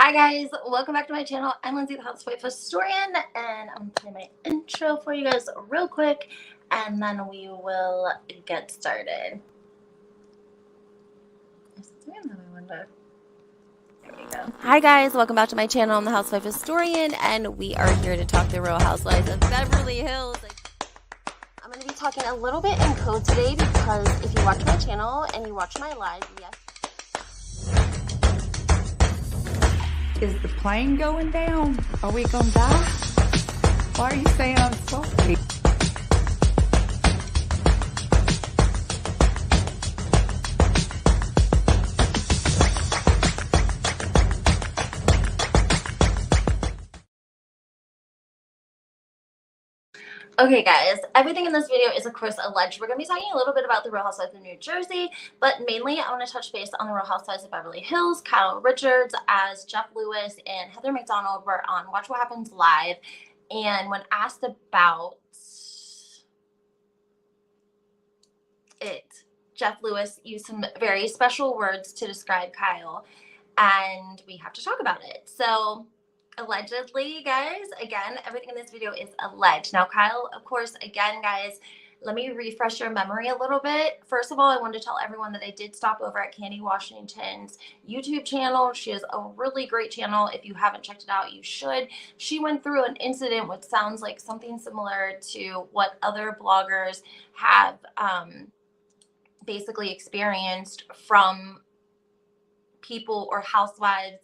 Hi guys, welcome back to my channel. I'm Lindsay, the housewife historian, and I'm putting my intro for you guys real quick, and then we will get started. Is this in my window? There we go. Hi guys, welcome back to my channel. I'm the housewife historian, and we are here to talk the Real Housewives of Beverly Hills. I'm going to be talking a little bit in code today because if you watch my channel and you watch my live, yes. Is the plane going down? Are we gonna die? Why are you saying I'm sorry? Okay guys, everything in this video is of course alleged. We're going to be talking a little bit about the Real Housewives of New Jersey, but mainly I want to touch base on the Real Housewives of Beverly Hills. Kyle Richards as Jeff Lewis and Heather McDonald were on Watch What Happens Live, and when asked about it, Jeff Lewis used some very special words to describe Kyle, and we have to talk about it. So allegedly, guys, again, everything in this video is alleged. Now, Kyle, of course, again, guys, let me refresh your memory a little bit. First of all, I wanted to tell everyone that I did stop over at Candy Washington's YouTube channel. She has a really great channel. If you haven't checked it out, you should. She went through an incident which sounds like something similar to what other bloggers have basically experienced from people or housewives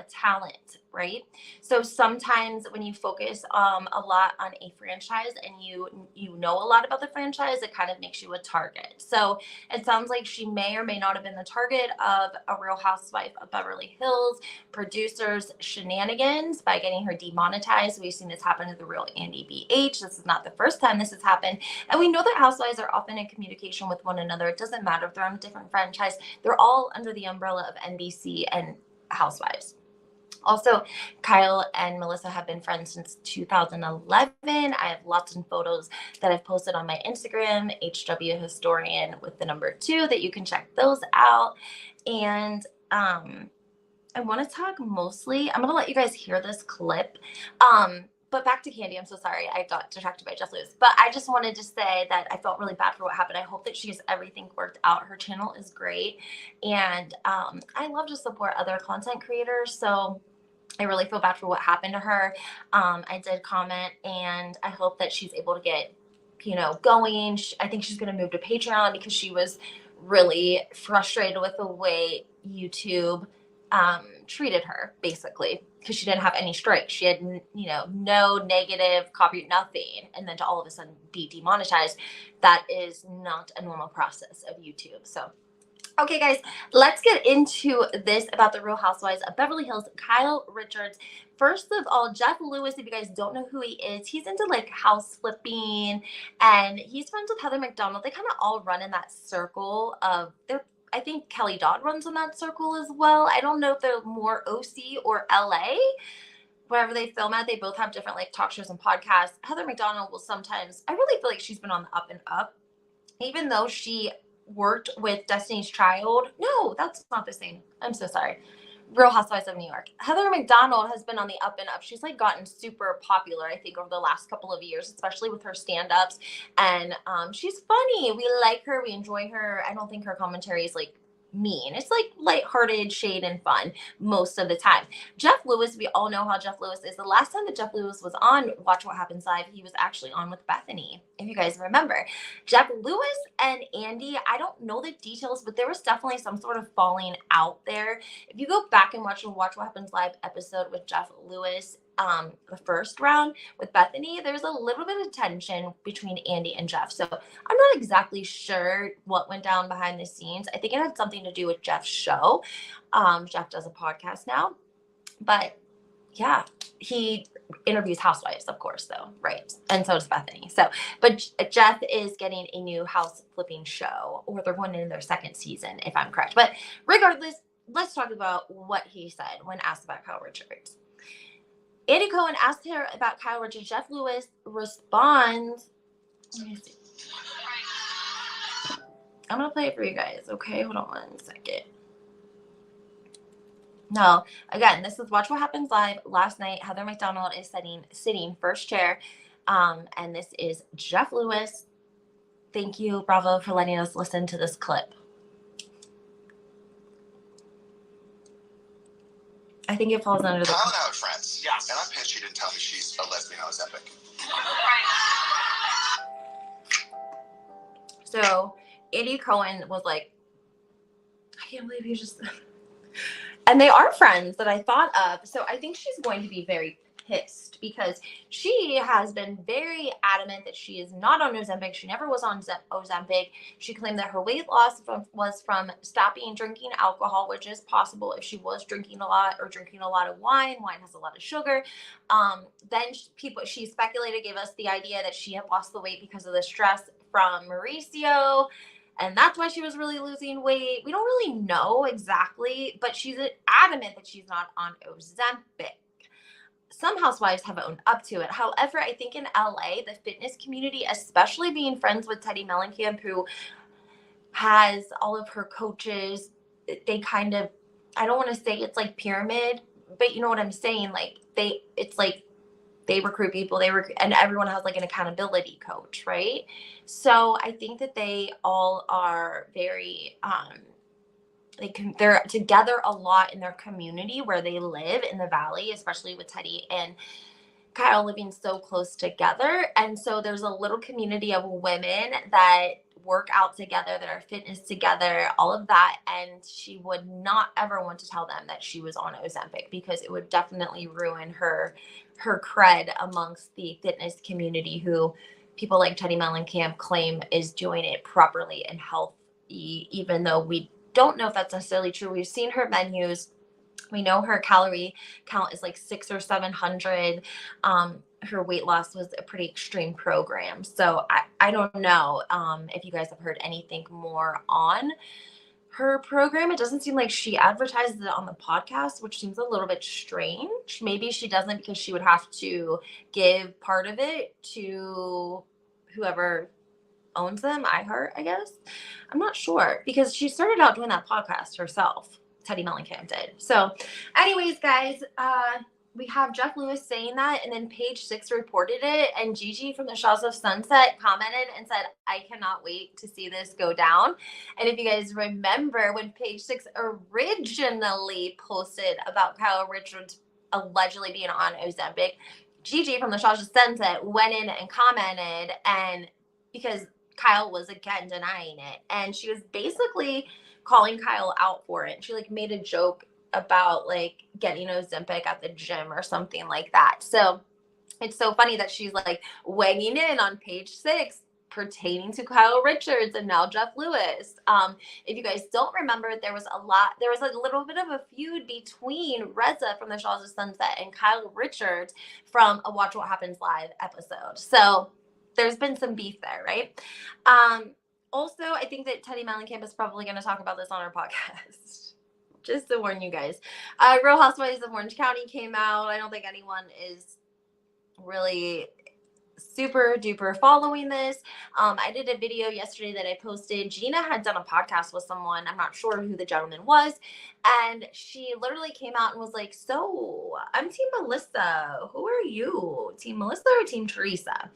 talent, right? So sometimes when you focus a lot on a franchise and you know a lot about the franchise, it kind of makes you a target. So it sounds like she may or may not have been the target of a Real Housewife of Beverly Hills producers' shenanigans by getting her demonetized. We've seen this happen to the real Andy BH. This is not the first time this has happened, and we know that housewives are often in communication with one another. It doesn't matter if they're on a different franchise, they're all under the umbrella of NBC and Housewives. Also, Kyle and Melissa have been friends since 2011. I have lots of photos that I've posted on my Instagram, HW Historian with the number 2, that you can check those out. And I want to talk mostly, I'm going to let you guys hear this clip. But back to Candy, I'm so sorry. I got distracted by Jeff Lewis. But I just wanted to say that I felt really bad for what happened. I hope that she has everything worked out. Her channel is great. And I love to support other content creators. So I really feel bad for what happened to her. I did comment, and I hope that she's able to get, going. I think she's going to move to Patreon because she was really frustrated with the way YouTube treated her, basically, because she didn't have any strikes. She had, no negative copy, nothing. And then to all of a sudden be demonetized, that is not a normal process of YouTube. So, okay, guys, let's get into this about the Real Housewives of Beverly Hills. Kyle Richards. First of all, Jeff Lewis, if you guys don't know who he is, he's into like house flipping, and he's friends with Heather McDonald. They kind of all run in that circle of I think Kelly Dodd runs in that circle as well. I don't know if they're more OC or LA. Wherever they film at, they both have different like talk shows and podcasts. Heather McDonald will sometimes, I really feel like she's been on the up and up, even though she worked with Destiny's Child. No, that's not the same. I'm so sorry. Real Housewives of New York. Heather McDonald has been on the up and up. She's like gotten super popular, I think, over the last couple of years, especially with her stand-ups. And she's funny. We like her. We enjoy her. I don't think her commentary is like mean. It's like lighthearted, shade, and fun most of the time. Jeff Lewis, we all know how Jeff Lewis is. The last time that Jeff Lewis was on Watch What Happens Live, he was actually on with Bethany, if you guys remember. Jeff Lewis and Andy, I don't know the details, but there was definitely some sort of falling out there. If you go back and watch What Happens Live episode with Jeff Lewis, the first round with Bethany, there's a little bit of tension between Andy and Jeff. So I'm not exactly sure what went down behind the scenes. I think it had something to do with Jeff's show. Jeff does a podcast now, but yeah, he interviews housewives, of course, though, right? And so does Bethany. So, but Jeff is getting a new house flipping show, or they're going in their second season, if I'm correct. But regardless, let's talk about what he said when asked about Kyle Richards. Andy Cohen asked her about Kyle Richards. Jeff Lewis responds. Let me see. I'm going to play it for you guys, okay? Hold on one second. No, again, this is Watch What Happens Live. Last night, Heather McDonald is sitting first chair. And this is Jeff Lewis. Thank you, Bravo, for letting us listen to this clip. I think it falls under the... Kyle and I are friends. Yes. And I'm pissed she didn't tell me she's a lesbian on Ozempic. So Andy Cohen was like, I can't believe you just... And they are friends that I thought of. So I think she's going to be very pissed because she has been very adamant that she is not on Ozempic. She never was on Ozempic. She claimed that her weight loss was from stopping drinking alcohol, which is possible if she was drinking a lot or drinking a lot of wine. Wine has a lot of sugar. Then she speculated, gave us the idea that she had lost the weight because of the stress from Mauricio. And that's why she was really losing weight. We don't really know exactly, but she's adamant that she's not on Ozempic. Some housewives have owned up to it. However, I think in LA, the fitness community, especially being friends with Teddi Mellencamp, who has all of her coaches, they kind of, I don't want to say it's like pyramid, but you know what I'm saying? Like it's like they recruit people, and everyone has like an accountability coach, right? So I think that they all are very, they're together a lot in their community where they live in the Valley, especially with Teddi and Kyle living so close together. And so there's a little community of women that work out together, that are fitness together, all of that. And she would not ever want to tell them that she was on Ozempic because it would definitely ruin her cred amongst the fitness community, who people like Teddi Mellencamp claim is doing it properly and healthy, even though we don't know if that's necessarily true. We've seen her menus. We know her calorie count is like 600 or 700. Her weight loss was a pretty extreme program. So I don't know if you guys have heard anything more on her program. It doesn't seem like she advertises it on the podcast, which seems a little bit strange. Maybe she doesn't because she would have to give part of it to whoever owns them, iHeart, I guess. I'm not sure because she started out doing that podcast herself. Teddi Mellencamp did. So anyways, guys, we have Jeff Lewis saying that, and then Page 6 reported it, and Gigi from the Shahs of Sunset commented and said, I cannot wait to see this go down. And if you guys remember when Page 6 originally posted about Kyle Richards allegedly being on Ozempic, Gigi from the Shahs of Sunset went in and commented, and because Kyle was again denying it, and she was basically calling Kyle out for it. She like made a joke about like getting Ozempic at the gym or something like that. So it's so funny that she's like weighing in on Page 6 pertaining to Kyle Richards and now Jeff Lewis. If you guys don't remember, there was a little bit of a feud between Reza from the Shahs of Sunset and Kyle Richards from a Watch What Happens Live episode. So there's been some beef there, right? Also, I think that Teddi Mellencamp is probably going to talk about this on her podcast. Just to warn you guys. Real Housewives of Orange County came out. I don't think anyone is really super duper following this. I did a video yesterday that I posted. Gina had done a podcast with someone. I'm not sure who the gentleman was. And she literally came out and was like, so I'm Team Melissa. Who are you? Team Melissa or Team Teresa?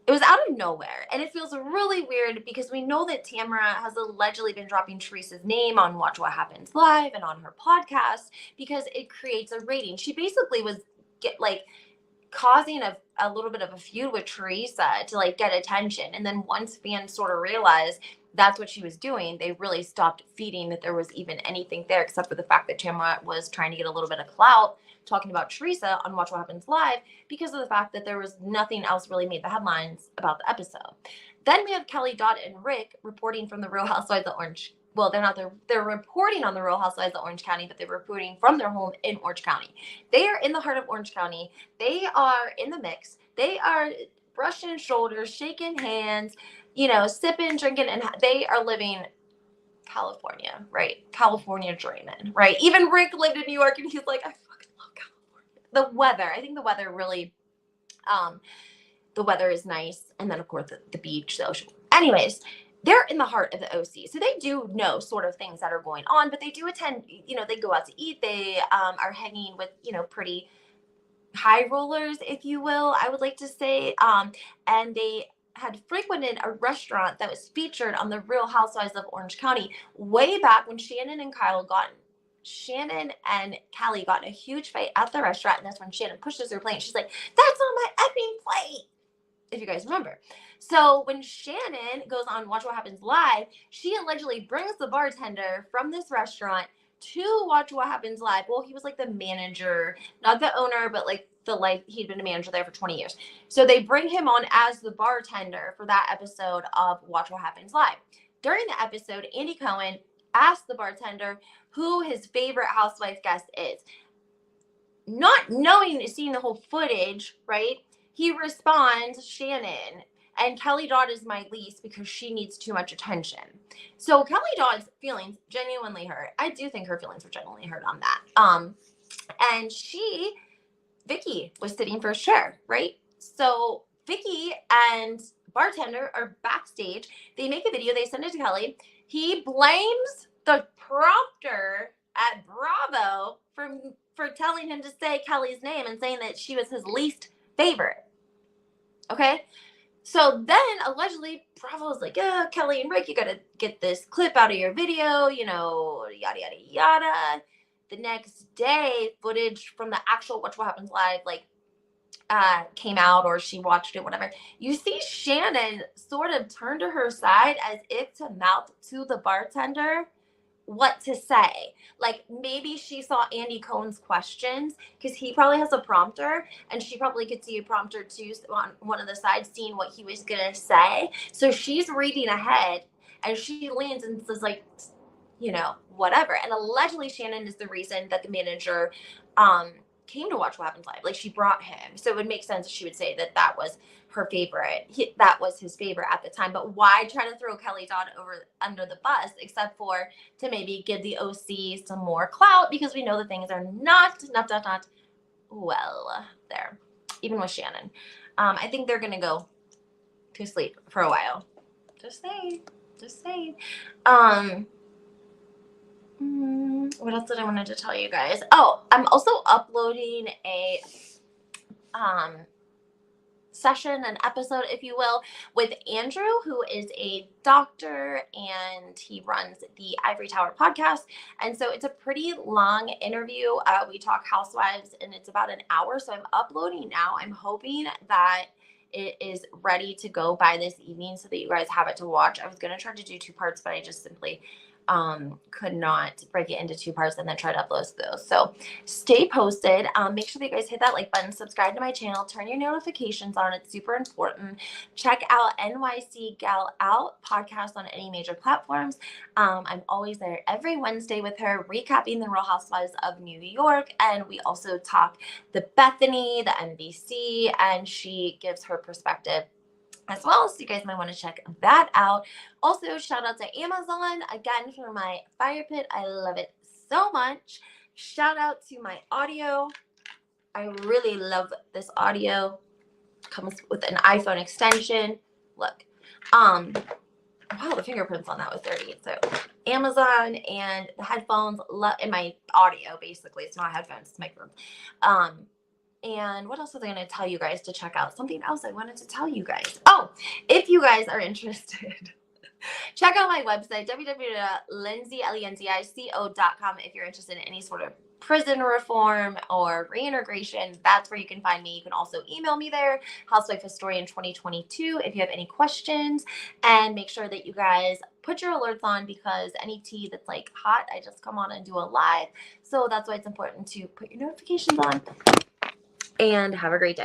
It was out of nowhere, and it feels really weird because we know that Tamara has allegedly been dropping Teresa's name on Watch What Happens Live and on her podcast because it creates a rating. She basically was causing a little bit of a feud with Teresa to like get attention, and then once fans sort of realized that's what she was doing, they really stopped feeding that there was even anything there except for the fact that Tamara was trying to get a little bit of clout talking about Teresa on Watch What Happens Live because of the fact that there was nothing else really made the headlines about the episode. Then we have Kelly, Dot, and Rick reporting from the Real Housewives of Orange. Well, they're reporting on the Real Housewives of Orange County, but they're reporting from their home in Orange County. They are in the heart of Orange County. They are in the mix. They are brushing shoulders, shaking hands, sipping, drinking, and they are living California, right? California dreaming, right? Even Rick lived in New York, and he's like, I fucking love California. The weather, I think the weather really, the weather is nice. And then, of course, the beach, the ocean. Anyways, they're in the heart of the OC. So they do know sort of things that are going on, but they do attend, they go out to eat. They are hanging with, pretty high rollers, if you will, I would like to say. And they had frequented a restaurant that was featured on the Real Housewives of Orange County way back when Shannon and Callie got in a huge fight at the restaurant. And that's when Shannon pushes her plate. She's like, "That's on my effing plate," if you guys remember. So when Shannon goes on Watch What Happens Live, she allegedly brings the bartender from this restaurant to Watch What Happens Live. Well, he was like the manager, not the owner, but like he'd been a manager there for 20 years. So they bring him on as the bartender for that episode of Watch What Happens Live. During the episode, Andy Cohen asked the bartender who his favorite housewife guest is. Not seeing the whole footage, right? He responds, "Shannon. And Kelly Dodd is my least because she needs too much attention." So Kelly Dodd's feelings genuinely hurt. I do think her feelings were genuinely hurt on that. And Vicky was sitting for sure, right? So Vicky and bartender are backstage. They make a video. They send it to Kelly. He blames the prompter at Bravo for telling him to say Kelly's name and saying that she was his least favorite. Okay? So then, allegedly, Bravo's like, "Yeah, Kelly and Rick, you got to get this clip out of your video, yada, yada, yada." The next day, footage from the actual Watch What Happens Live, came out, or she watched it, whatever. You see Shannon sort of turn to her side as if to mouth to the bartender what to say. Like, maybe she saw Andy Cohen's questions because he probably has a prompter, and she probably could see a prompter too on one of the sides, seeing what he was gonna say. So she's reading ahead, and she leans and says, like, whatever. And allegedly Shannon is the reason that the manager came to Watch What Happens Live. Like, she brought him. So it would make sense if she would say that was her favorite. That was his favorite at the time. But why try to throw Kelly Dodd under the bus, except for to maybe give the OC some more clout, because we know that things are not well there, even with Shannon. I think they're going to go to sleep for a while. Just saying. What else did I wanted to tell you guys? Oh, I'm also uploading a session, an episode, if you will, with Andrew, who is a doctor, and he runs the Ivory Tower podcast. And so it's a pretty long interview. We talk housewives, and it's about an hour. So I'm uploading now. I'm hoping that it is ready to go by this evening so that you guys have it to watch. I was going to try to do 2 parts, but I just simply could not break it into 2 parts and then try to upload those. So stay posted. Make sure that you guys hit that like button, subscribe to my channel, turn your notifications on. It's super important. Check out NYC Gal Out podcast on any major platforms. I'm always there every Wednesday with her, recapping the Real Housewives of New York. And we also talk the Bethany, the NBC, and she gives her perspective as well, so you guys might want to check that out. Also, shout out to Amazon again for my fire pit. I love it so much. Shout out to my audio. I really love this audio. Comes with an iPhone extension. Look, wow, the fingerprints on that was dirty. So Amazon and the headphones, and my audio, basically. It's not headphones, it's microphones. And what else was I going to tell you guys to check out? Something else I wanted to tell you guys. Oh, if you guys are interested, check out my website, www.lindsaylenzico.com. If you're interested in any sort of prison reform or reintegration, that's where you can find me. You can also email me there, Housewife Historian 2022, if you have any questions. And make sure that you guys put your alerts on, because any tea that's like hot, I just come on and do a live. So that's why it's important to put your notifications on. And have a great day.